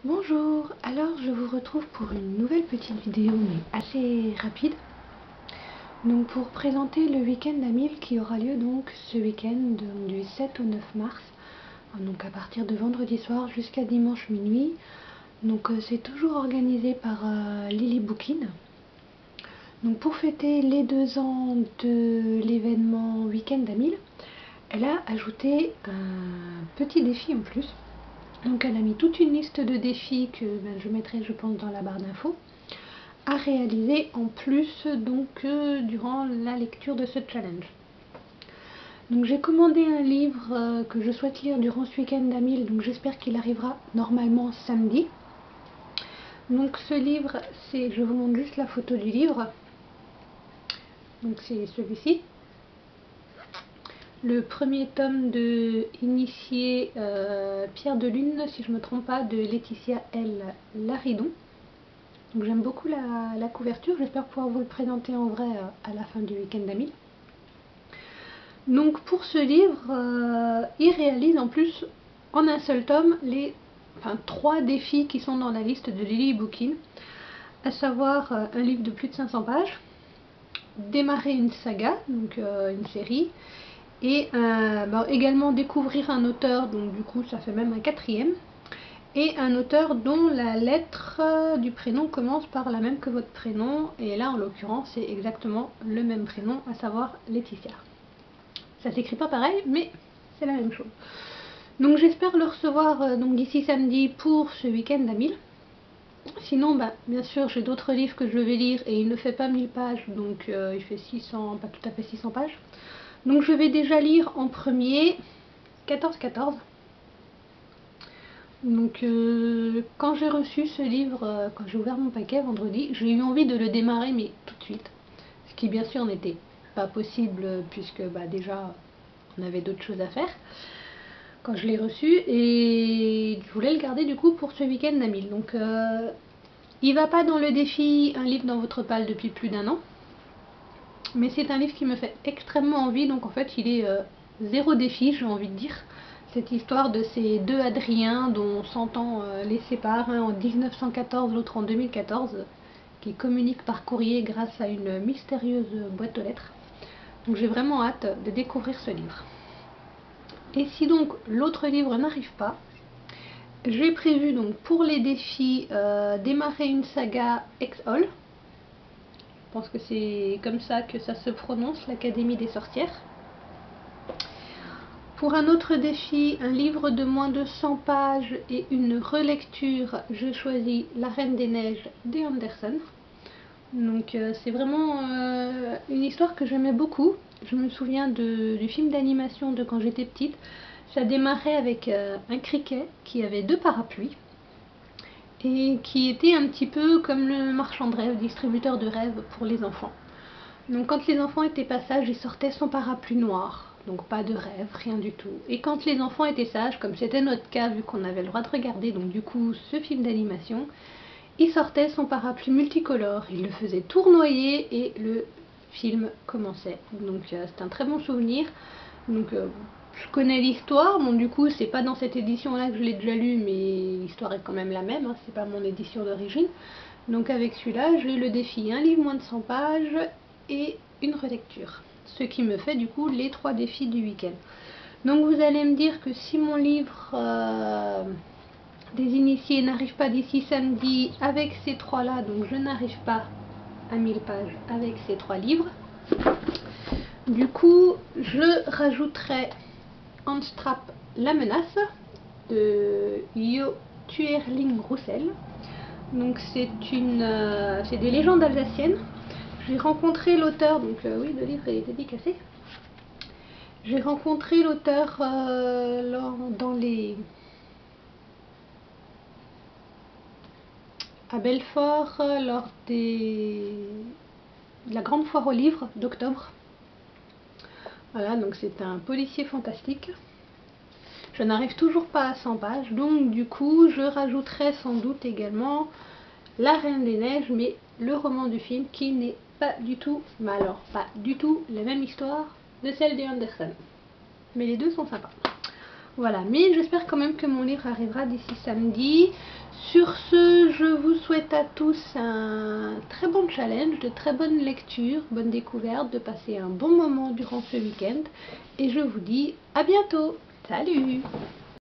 Bonjour, alors je vous retrouve pour une nouvelle petite vidéo mais assez rapide. Donc pour présenter le week-end d'Amil qui aura lieu donc ce week-end du 7 au 9 mars. Donc à partir de vendredi soir jusqu'à dimanche minuit. Donc c'est toujours organisé par Lily Bookin. Donc pour fêter les 2 ans de l'événement week-end d'Amil, elle a ajouté un petit défi en plus. Donc elle a mis toute une liste de défis que je mettrai je pense dans la barre d'infos à réaliser en plus donc durant la lecture de ce challenge. Donc j'ai commandé un livre que je souhaite lire durant ce week-end d'Amil, donc j'espère qu'il arrivera normalement samedi. Donc ce livre, je vous montre juste la photo du livre. Donc c'est celui-ci. Le premier tome de Initié Pierre de Lune, si je ne me trompe pas, de Laetitia L. Laridon. Donc j'aime beaucoup la couverture, j'espère pouvoir vous le présenter en vrai à la fin du week-end d'Amil. Donc pour ce livre, il réalise en plus en un seul tome les 3 défis qui sont dans la liste de Lily Bookin, à savoir un livre de plus de 500 pages, démarrer une saga, donc une série, et également découvrir un auteur, donc du coup ça fait même un 4e, et un auteur dont la lettre du prénom commence par la même que votre prénom, et là en l'occurrence c'est exactement le même prénom, à savoir Laetitia. Ça s'écrit pas pareil, mais c'est la même chose. Donc j'espère le recevoir d'ici samedi pour ce week-end d'Amil. Sinon, bien sûr, j'ai d'autres livres que je vais lire et il ne fait pas 1000 pages, donc il fait 600, pas tout à fait 600 pages. Donc je vais déjà lire en premier 14-14. Donc quand j'ai reçu ce livre, quand j'ai ouvert mon paquet vendredi, j'ai eu envie de le démarrer mais tout de suite. Ce qui bien sûr n'était pas possible puisque déjà on avait d'autres choses à faire quand je l'ai reçu et je voulais le garder du coup pour ce week-end d'Amil. Donc il va pas dans le défi un livre dans votre palle depuis plus d'1 an. Mais c'est un livre qui me fait extrêmement envie, donc en fait il est zéro défi, j'ai envie de dire. Cette histoire de ces 2 Adriens dont 100 ans les séparent, un en 1914, l'autre en 2014, qui communiquent par courrier grâce à une mystérieuse boîte aux lettres. Donc j'ai vraiment hâte de découvrir ce livre. Et si donc l'autre livre n'arrive pas, j'ai prévu donc pour les défis démarrer une saga Exhol. Je pense que c'est comme ça que ça se prononce, l'Académie des sorcières. Pour un autre défi, un livre de moins de 100 pages et une relecture, je choisis La Reine des Neiges des Andersen. Donc c'est vraiment une histoire que j'aimais beaucoup. Je me souviens du film d'animation de quand j'étais petite. Ça démarrait avec un criquet qui avait 2 parapluies et qui était un petit peu comme le marchand de rêves, distributeur de rêves pour les enfants. Donc quand les enfants étaient pas sages, il sortait son parapluie noir, donc pas de rêve, rien du tout. Et quand les enfants étaient sages, comme c'était notre cas vu qu'on avait le droit de regarder donc du coup ce film d'animation, il sortait son parapluie multicolore, il le faisait tournoyer et le film commençait. Donc c'est un très bon souvenir. Donc je connais l'histoire, bon du coup c'est pas dans cette édition là que je l'ai déjà lu, mais l'histoire est quand même la même, hein, c'est pas mon édition d'origine. Donc avec celui-là j'ai le défi un livre moins de 100 pages et une relecture, ce qui me fait du coup les 3 défis du week-end. Donc vous allez me dire que si mon livre des initiés n'arrive pas d'ici samedi avec ces 3 là, donc je n'arrive pas à 1000 pages avec ces 3 livres. Du coup je rajouterai Anstrap la menace de Jo Tuerling Roussel. Donc c'est des légendes alsaciennes. J'ai rencontré l'auteur, donc oui, le livre est dédicacé. J'ai rencontré l'auteur à Belfort lors de la grande foire aux livres d'octobre. Voilà, donc c'est un policier fantastique. Je n'arrive toujours pas à 100 pages, donc du coup je rajouterai sans doute également La Reine des Neiges, mais le roman du film qui n'est pas du tout, mais alors pas du tout la même histoire de celle de Andersen. Mais les deux sont sympas. Voilà, mais j'espère quand même que mon livre arrivera d'ici samedi. Sur ce, je vous souhaite à tous un très bon challenge, de très bonnes lectures, bonne découverte, de passer un bon moment durant ce week-end. Et je vous dis à bientôt. Salut!